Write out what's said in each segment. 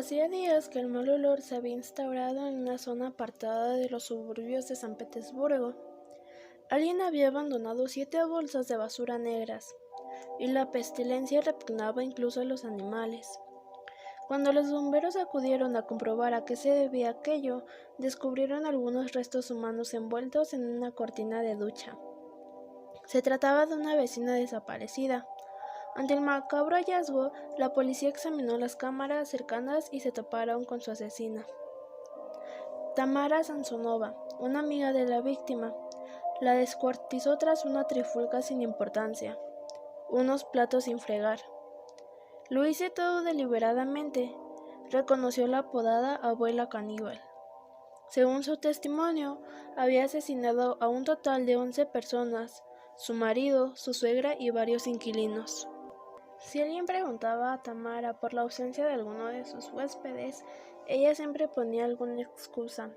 Hacía días que el mal olor se había instaurado en una zona apartada de los suburbios de San Petersburgo. Alguien había abandonado 7 bolsas de basura negras, y la pestilencia repugnaba incluso a los animales. Cuando los bomberos acudieron a comprobar a qué se debía aquello, descubrieron algunos restos humanos envueltos en una cortina de ducha. Se trataba de una vecina desaparecida. Ante el macabro hallazgo, la policía examinó las cámaras cercanas y se toparon con su asesina. Tamara Samsonova, una amiga de la víctima, la descuartizó tras una trifulca sin importancia, unos platos sin fregar. Lo hice todo deliberadamente, reconoció la apodada abuela caníbal. Según su testimonio, había asesinado a un total de 11 personas, su marido, su suegra y varios inquilinos. Si alguien preguntaba a Tamara por la ausencia de alguno de sus huéspedes, ella siempre ponía alguna excusa.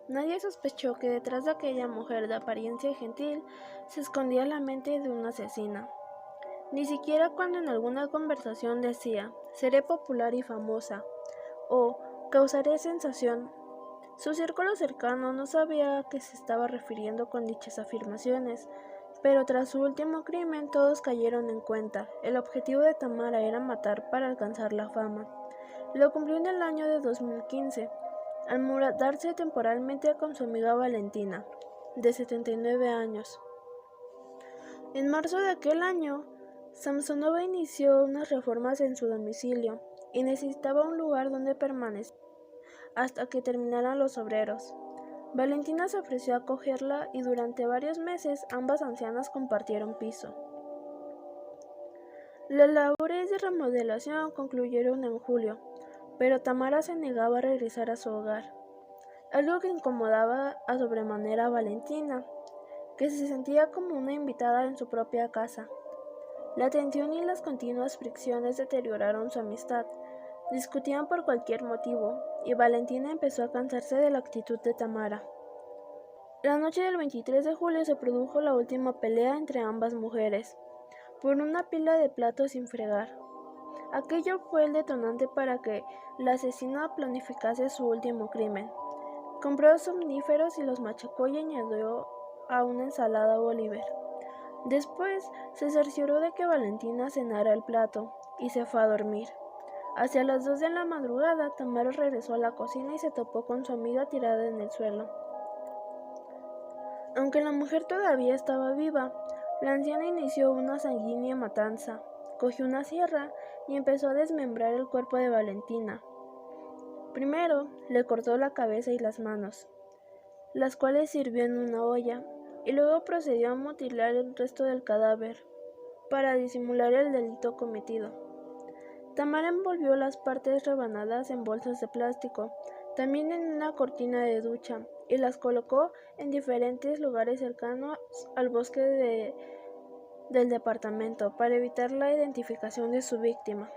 Nadie sospechó que detrás de aquella mujer de apariencia gentil se escondía la mente de una asesina. Ni siquiera cuando en alguna conversación decía, seré popular y famosa, o causaré sensación. Su círculo cercano no sabía a qué se estaba refiriendo con dichas afirmaciones, pero tras su último crimen todos cayeron en cuenta. El objetivo de Tamara era matar para alcanzar la fama. Lo cumplió en el año de 2015, al mudarse temporalmente con su amiga Valentina, de 79 años. En marzo de aquel año, Samsonova inició unas reformas en su domicilio y necesitaba un lugar donde permanecer hasta que terminaran los obreros. Valentina se ofreció a acogerla y durante varios meses ambas ancianas compartieron piso. Las labores de remodelación concluyeron en julio, pero Tamara se negaba a regresar a su hogar, algo que incomodaba a sobremanera a Valentina, que se sentía como una invitada en su propia casa. La tensión y las continuas fricciones deterioraron su amistad. Discutían por cualquier motivo, y Valentina empezó a cansarse de la actitud de Tamara. La noche del 23 de julio se produjo la última pelea entre ambas mujeres, por una pila de platos sin fregar. Aquello fue el detonante para que la asesina planificase su último crimen. Compró somníferos y los machacó y añadió a una ensalada Oliver. Después se cercioró de que Valentina cenara el plato y se fue a dormir. Hacia las 2 de la madrugada, Tamara regresó a la cocina y se topó con su amiga tirada en el suelo. Aunque la mujer todavía estaba viva, la anciana inició una sanguínea matanza. Cogió una sierra y empezó a desmembrar el cuerpo de Valentina. Primero le cortó la cabeza y las manos, las cuales sirvió en una olla, y luego procedió a mutilar el resto del cadáver para disimular el delito cometido. Tamara envolvió las partes rebanadas en bolsas de plástico, también en una cortina de ducha, y las colocó en diferentes lugares cercanos al bosque del departamento para evitar la identificación de su víctima.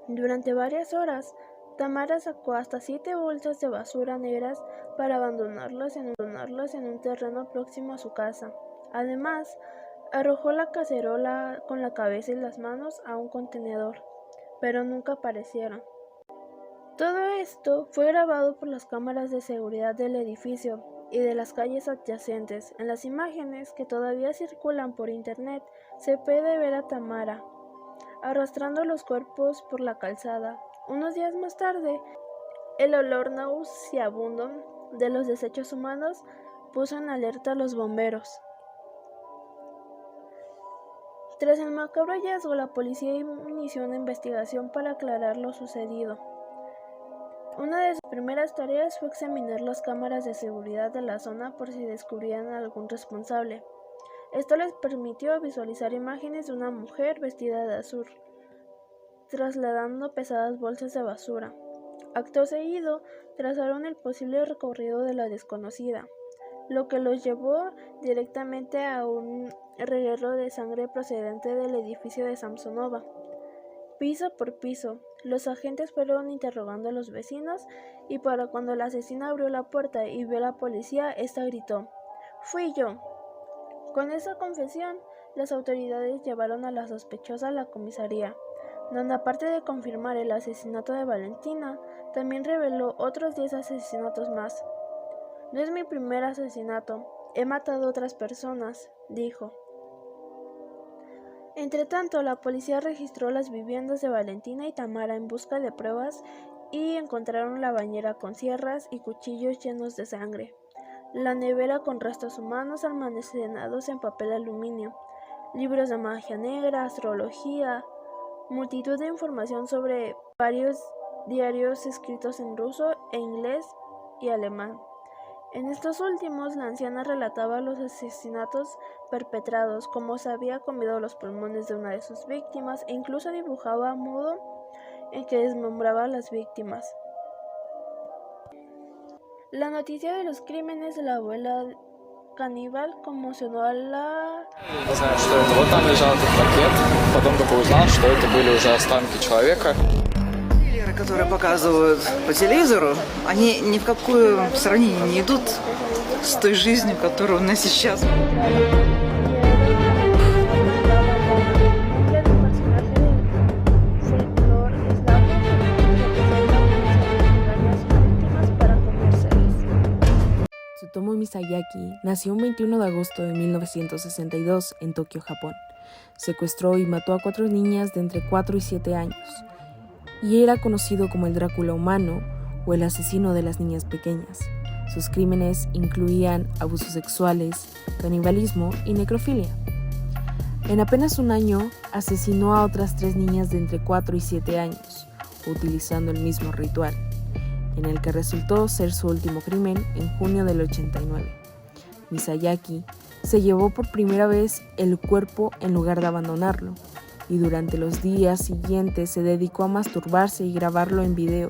Durante varias horas, Tamara sacó hasta 7 bolsas de basura negras para abandonarlas en un terreno próximo a su casa. Además, arrojó la cacerola con la cabeza y las manos a un contenedor, pero nunca aparecieron. Todo esto fue grabado por las cámaras de seguridad del edificio y de las calles adyacentes. En las imágenes que todavía circulan por internet se puede ver a Tamara arrastrando los cuerpos por la calzada. Unos días más tarde, el olor nauseabundo de los desechos humanos puso en alerta a los bomberos. Tras el macabro hallazgo, la policía inició una investigación para aclarar lo sucedido. Una de sus primeras tareas fue examinar las cámaras de seguridad de la zona por si descubrían a algún responsable. Esto les permitió visualizar imágenes de una mujer vestida de azul, trasladando pesadas bolsas de basura. Acto seguido, trazaron el posible recorrido de la desconocida, lo que los llevó directamente a un reguero de sangre procedente del edificio de Samsonova. Piso por piso, los agentes fueron interrogando a los vecinos y para cuando la asesina abrió la puerta y vio a la policía, esta gritó: «¡Fui yo!». Con esa confesión, las autoridades llevaron a la sospechosa a la comisaría, donde aparte de confirmar el asesinato de Valentina, también reveló otros 10 asesinatos más. No es mi primer asesinato, he matado a otras personas, dijo. Entretanto, la policía registró las viviendas de Valentina y Tamara en busca de pruebas y encontraron la bañera con sierras y cuchillos llenos de sangre, la nevera con restos humanos almacenados en papel aluminio, libros de magia negra, astrología, multitud de información sobre varios diarios escritos en ruso e inglés y alemán. En estos últimos, la anciana relataba los asesinatos perpetrados, cómo se había comido los pulmones de una de sus víctimas e incluso dibujaba modo en que desmembraba a las víctimas. La noticia de los crímenes de la abuela caníbal conmocionó a la... Не знаю, что это. Вот там лежал этот пакет. Потом только узнал, что это были уже останки человека. Триллеры, которые показывают по телевизору, они ни в какое сравнение не идут с той жизнью, которая у нас сейчас. Tsutomu Misayaki nació un 21 de agosto de 1962 en Tokio, Japón. Secuestró y mató a 4 niñas de entre 4 y 7 años, y era conocido como el Drácula humano o el asesino de las niñas pequeñas. Sus crímenes incluían abusos sexuales, canibalismo y necrofilia. En apenas un año, asesinó a otras 3 niñas de entre 4 y 7 años, utilizando el mismo ritual, en el que resultó ser su último crimen en junio del 89. Misayaki se llevó por primera vez el cuerpo en lugar de abandonarlo, y durante los días siguientes se dedicó a masturbarse y grabarlo en video.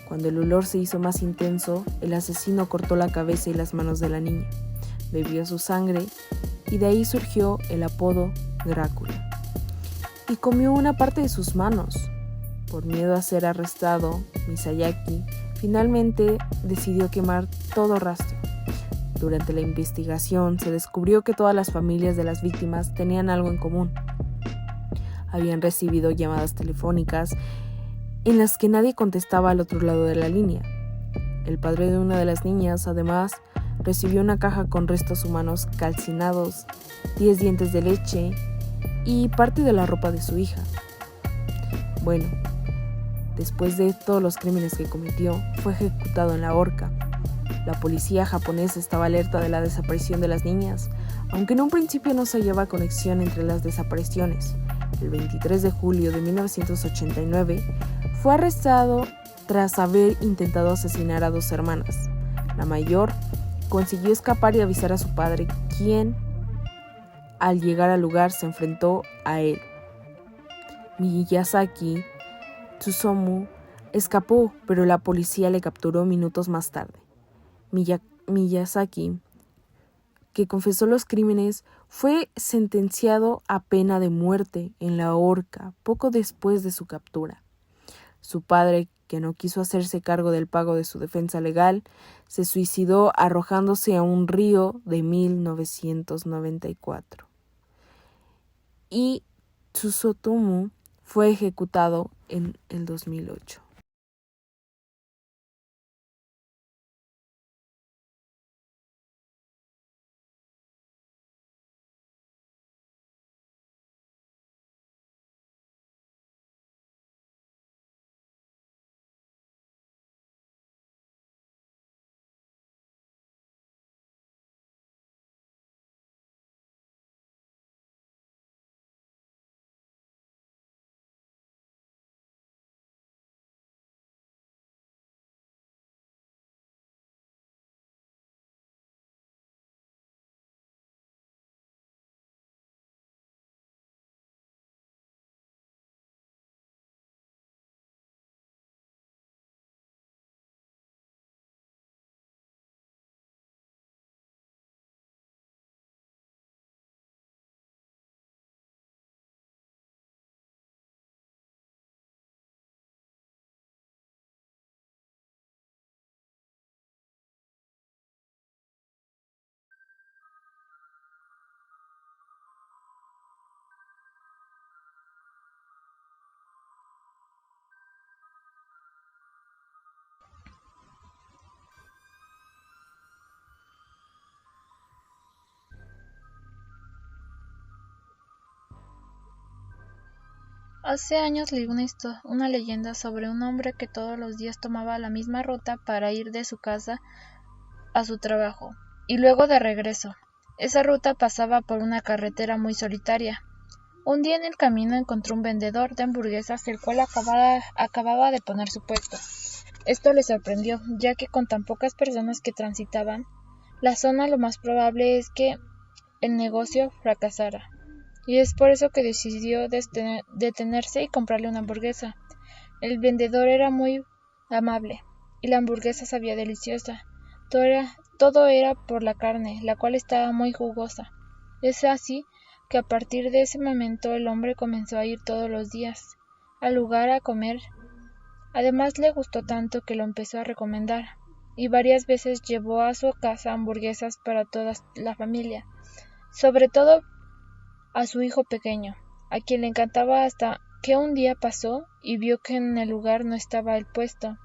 Cuando el olor se hizo más intenso, el asesino cortó la cabeza y las manos de la niña, bebió su sangre y de ahí surgió el apodo Drácula. Y comió una parte de sus manos. Por miedo a ser arrestado, Misayaki finalmente decidió quemar todo rastro. Durante la investigación se descubrió que todas las familias de las víctimas tenían algo en común. Habían recibido llamadas telefónicas en las que nadie contestaba al otro lado de la línea. El padre de una de las niñas, además, recibió una caja con restos humanos calcinados, 10 dientes de leche y parte de la ropa de su hija. Bueno, después de todos los crímenes que cometió, fue ejecutado en la horca. La policía japonesa estaba alerta de la desaparición de las niñas, aunque en un principio no se hallaba conexión entre las desapariciones. El 23 de julio de 1989 fue arrestado tras haber intentado asesinar a 2 hermanas. La mayor consiguió escapar y avisar a su padre, quien, al llegar al lugar, se enfrentó a él. Miyazaki Tsutomu escapó, pero la policía le capturó minutos más tarde. Miyazaki, que confesó los crímenes, fue sentenciado a pena de muerte en la horca poco después de su captura. Su padre, que no quiso hacerse cargo del pago de su defensa legal, se suicidó arrojándose a un río de 1994. Y Tsutomu fue ejecutado en el 2008. Hace años leí una leyenda sobre un hombre que todos los días tomaba la misma ruta para ir de su casa a su trabajo y luego de regreso. Esa ruta pasaba por una carretera muy solitaria. Un día en el camino encontró un vendedor de hamburguesas el cual acababa de poner su puesto. Esto le sorprendió, ya que con tan pocas personas que transitaban la zona lo más probable es que el negocio fracasara. Y es por eso que decidió detenerse y comprarle una hamburguesa. El vendedor era muy amable y la hamburguesa sabía deliciosa. Todo era por la carne, la cual estaba muy jugosa. Es así que a partir de ese momento el hombre comenzó a ir todos los días al lugar a comer. Además le gustó tanto que lo empezó a recomendar y varias veces llevó a su casa hamburguesas para toda la familia, sobre todo a su hijo pequeño, a quien le encantaba, hasta que un día pasó y vio que en el lugar no estaba el puesto.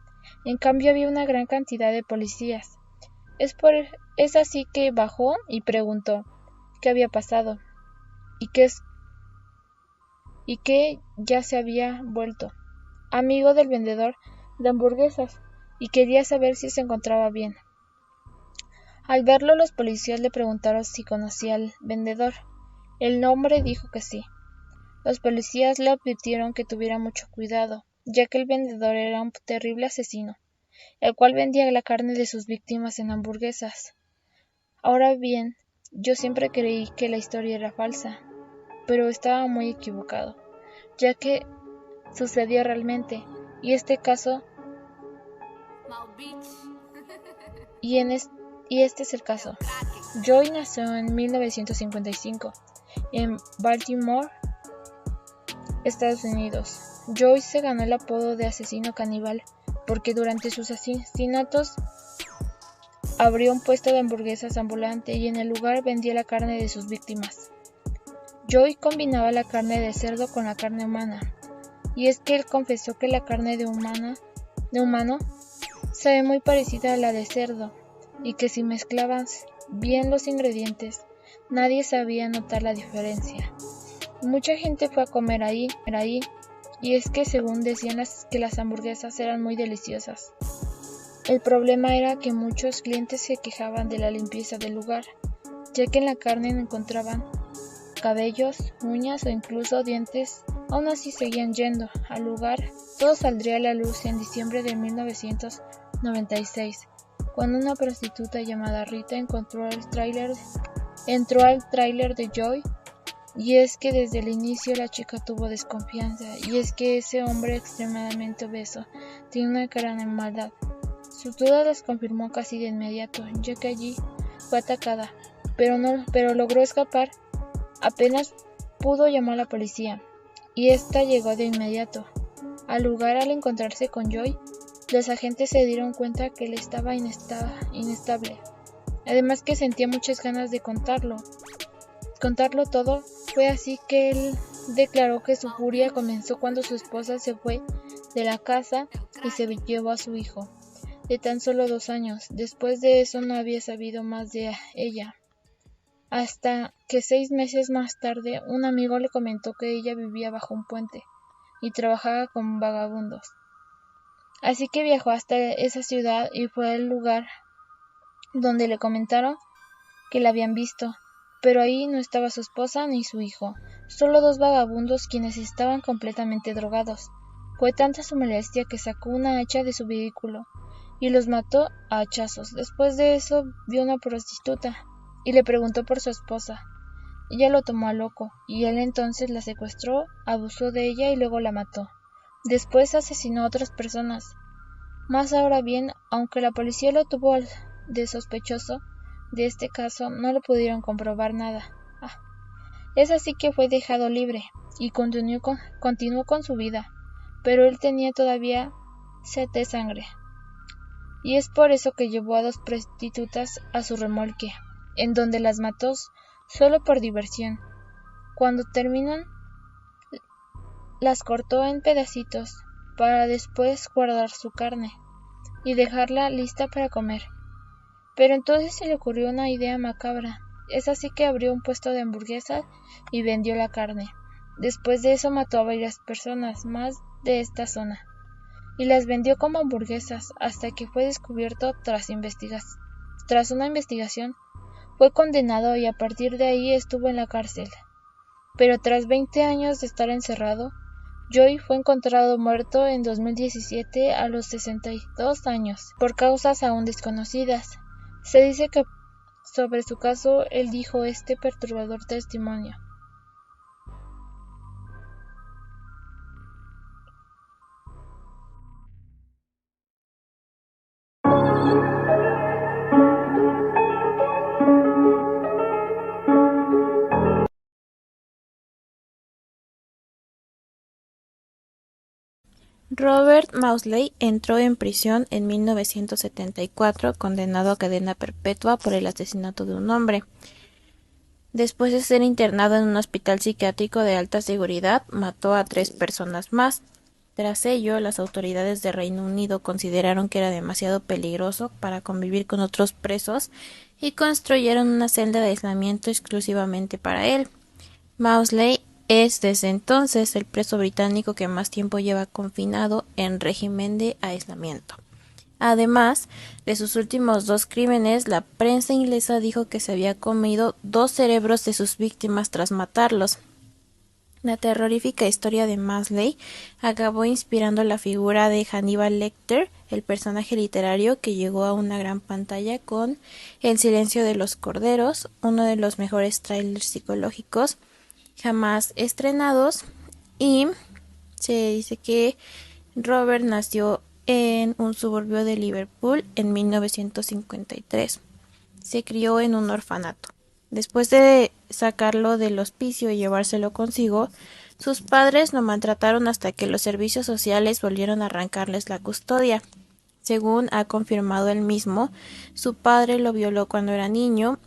En cambio había una gran cantidad de policías. Es así que bajó y preguntó qué había pasado y que ya se había vuelto amigo del vendedor de hamburguesas y quería saber si se encontraba bien. Al verlo, los policías le preguntaron si conocía al vendedor. El hombre dijo que sí. Los policías le advirtieron que tuviera mucho cuidado, ya que el vendedor era un terrible asesino, el cual vendía la carne de sus víctimas en hamburguesas. Ahora bien, yo siempre creí que la historia era falsa, pero estaba muy equivocado, ya que sucedió realmente, y este es el caso. Joy nació en 1955 en Baltimore, Estados Unidos. Joy se ganó el apodo de asesino caníbal porque durante sus asesinatos abrió un puesto de hamburguesas ambulante y en el lugar vendía la carne de sus víctimas. Joy combinaba la carne de cerdo con la carne humana, y es que él confesó que la carne de humano sabe muy parecida a la de cerdo, y que si mezclaban bien los ingredientes, nadie sabía notar la diferencia. Mucha gente fue a comer ahí, y es que según decían que las hamburguesas eran muy deliciosas. El problema era que muchos clientes se quejaban de la limpieza del lugar, ya que en la carne encontraban cabellos, uñas o incluso dientes. Aún así seguían yendo al lugar. Todo saldría a la luz en diciembre de 1996, cuando una prostituta llamada Rita entró al tráiler de Joy. Y es que desde el inicio la chica tuvo desconfianza, y es que ese hombre extremadamente obeso tiene una cara de maldad. Sus dudas las confirmó casi de inmediato, ya que allí fue atacada, pero logró escapar. Apenas pudo llamar a la policía, y esta llegó de inmediato al lugar. Al encontrarse con Joy, los agentes se dieron cuenta que él estaba inestable, además que sentía muchas ganas de contarlo todo. Fue así que él declaró que su furia comenzó cuando su esposa se fue de la casa y se llevó a su hijo, de tan solo 2 años. Después de eso no había sabido más de ella, hasta que 6 meses más tarde un amigo le comentó que ella vivía bajo un puente y trabajaba con vagabundos. Así que viajó hasta esa ciudad y fue al lugar donde le comentaron que la habían visto, pero ahí no estaba su esposa ni su hijo, solo 2 vagabundos quienes estaban completamente drogados. Fue tanta su molestia que sacó una hacha de su vehículo y los mató a hachazos. Después de eso vio una prostituta y le preguntó por su esposa. Ella lo tomó a loco y él entonces la secuestró, abusó de ella y luego la mató. Después asesinó a otras personas. Más ahora bien, aunque la policía lo tuvo de sospechoso de este caso, no lo pudieron comprobar nada. Es así que fue dejado libre y continuó con su vida, pero él tenía todavía sed de sangre. Y es por eso que llevó a 2 prostitutas a su remolque, en donde las mató solo por diversión. Cuando terminan, las cortó en pedacitos para después guardar su carne y dejarla lista para comer. Pero entonces se le ocurrió una idea macabra. Es así que abrió un puesto de hamburguesas y vendió la carne. Después de eso mató a varias personas más de esta zona y las vendió como hamburguesas hasta que fue descubierto tras una investigación. Fue condenado y a partir de ahí estuvo en la cárcel. Pero tras 20 años de estar encerrado, Joy fue encontrado muerto en 2017 a los 62 años, por causas aún desconocidas. Se dice que sobre su caso él dijo este perturbador testimonio. Robert Mausley entró en prisión en 1974, condenado a cadena perpetua por el asesinato de un hombre. Después de ser internado en un hospital psiquiátrico de alta seguridad, mató a 3 personas más. Tras ello, las autoridades de Reino Unido consideraron que era demasiado peligroso para convivir con otros presos y construyeron una celda de aislamiento exclusivamente para él. Mausley es desde entonces el preso británico que más tiempo lleva confinado en régimen de aislamiento. Además de sus últimos 2 crímenes, la prensa inglesa dijo que se había comido 2 cerebros de sus víctimas tras matarlos. La terrorífica historia de Mausley acabó inspirando la figura de Hannibal Lecter, el personaje literario que llegó a una gran pantalla con El silencio de los corderos, uno de los mejores thrillers psicológicos jamás estrenados, y se dice que Robert nació en un suburbio de Liverpool en 1953. Se crió en un orfanato. Después de sacarlo del hospicio y llevárselo consigo, sus padres lo maltrataron hasta que los servicios sociales volvieron a arrancarles la custodia. Según ha confirmado él mismo, su padre lo violó cuando era niño.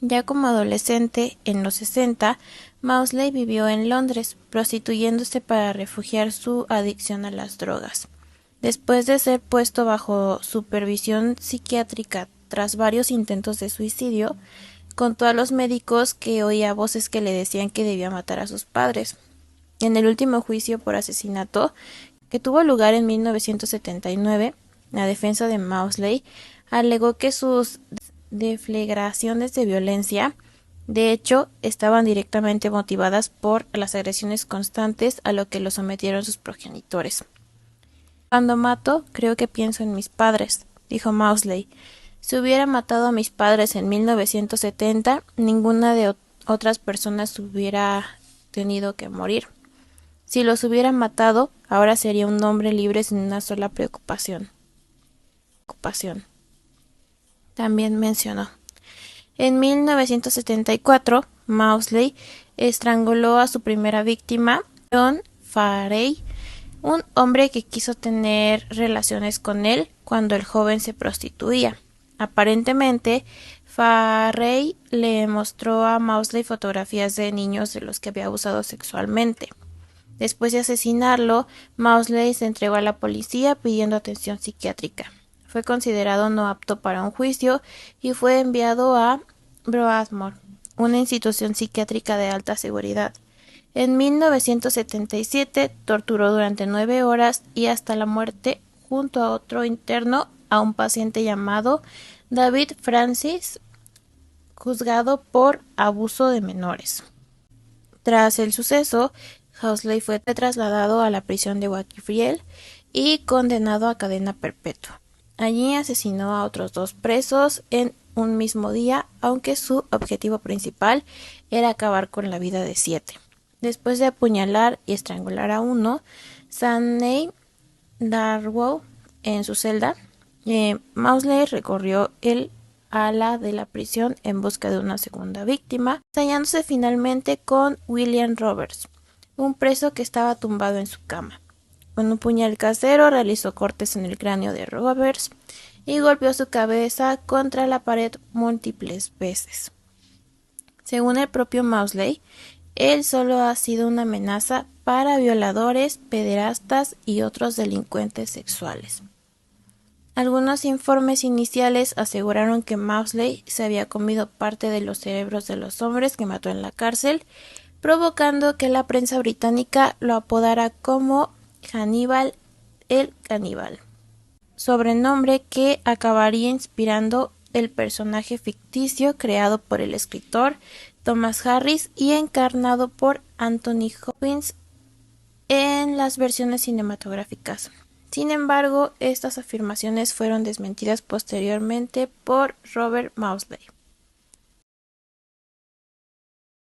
Ya como adolescente, en los 60, Mausley vivió en Londres, prostituyéndose para refugiar su adicción a las drogas. Después de ser puesto bajo supervisión psiquiátrica tras varios intentos de suicidio, contó a los médicos que oía voces que le decían que debía matar a sus padres. En el último juicio por asesinato, que tuvo lugar en 1979, la defensa de Mausley alegó que sus deflagraciones de violencia, de hecho, estaban directamente motivadas por las agresiones constantes a lo que lo sometieron sus progenitores. Cuando mato, creo que pienso en mis padres, dijo Mausley. Si hubiera matado a mis padres en 1970, ninguna de otras personas hubiera tenido que morir. Si los hubiera matado, ahora sería un hombre libre sin una sola preocupación. También mencionó. En 1974, Mausley estranguló a su primera víctima, John Farey, un hombre que quiso tener relaciones con él cuando el joven se prostituía. Aparentemente, Farey le mostró a Mausley fotografías de niños de los que había abusado sexualmente. Después de asesinarlo, Mausley se entregó a la policía pidiendo atención psiquiátrica. Fue considerado no apto para un juicio y fue enviado a Broadmoor, una institución psiquiátrica de alta seguridad. En 1977 torturó durante 9 horas y hasta la muerte junto a otro interno a un paciente llamado David Francis, juzgado por abuso de menores. Tras el suceso, Mausley fue trasladado a la prisión de Wakefield y condenado a cadena perpetua. Allí asesinó a otros 2 presos en un mismo día, aunque su objetivo principal era acabar con la vida de 7. Después de apuñalar y estrangular a uno, Sidney Darwow en su celda, Mausley recorrió el ala de la prisión en busca de una segunda víctima, hallándose finalmente con William Roberts, un preso que estaba tumbado en su cama. Con un puñal casero realizó cortes en el cráneo de Roberts y golpeó su cabeza contra la pared múltiples veces. Según el propio Mausley, él solo ha sido una amenaza para violadores, pederastas y otros delincuentes sexuales. Algunos informes iniciales aseguraron que Mausley se había comido parte de los cerebros de los hombres que mató en la cárcel, provocando que la prensa británica lo apodara como Hannibal el Caníbal, sobrenombre que acabaría inspirando el personaje ficticio creado por el escritor Thomas Harris y encarnado por Anthony Hopkins en las versiones cinematográficas. Sin embargo, estas afirmaciones fueron desmentidas posteriormente por Robert Maudsley.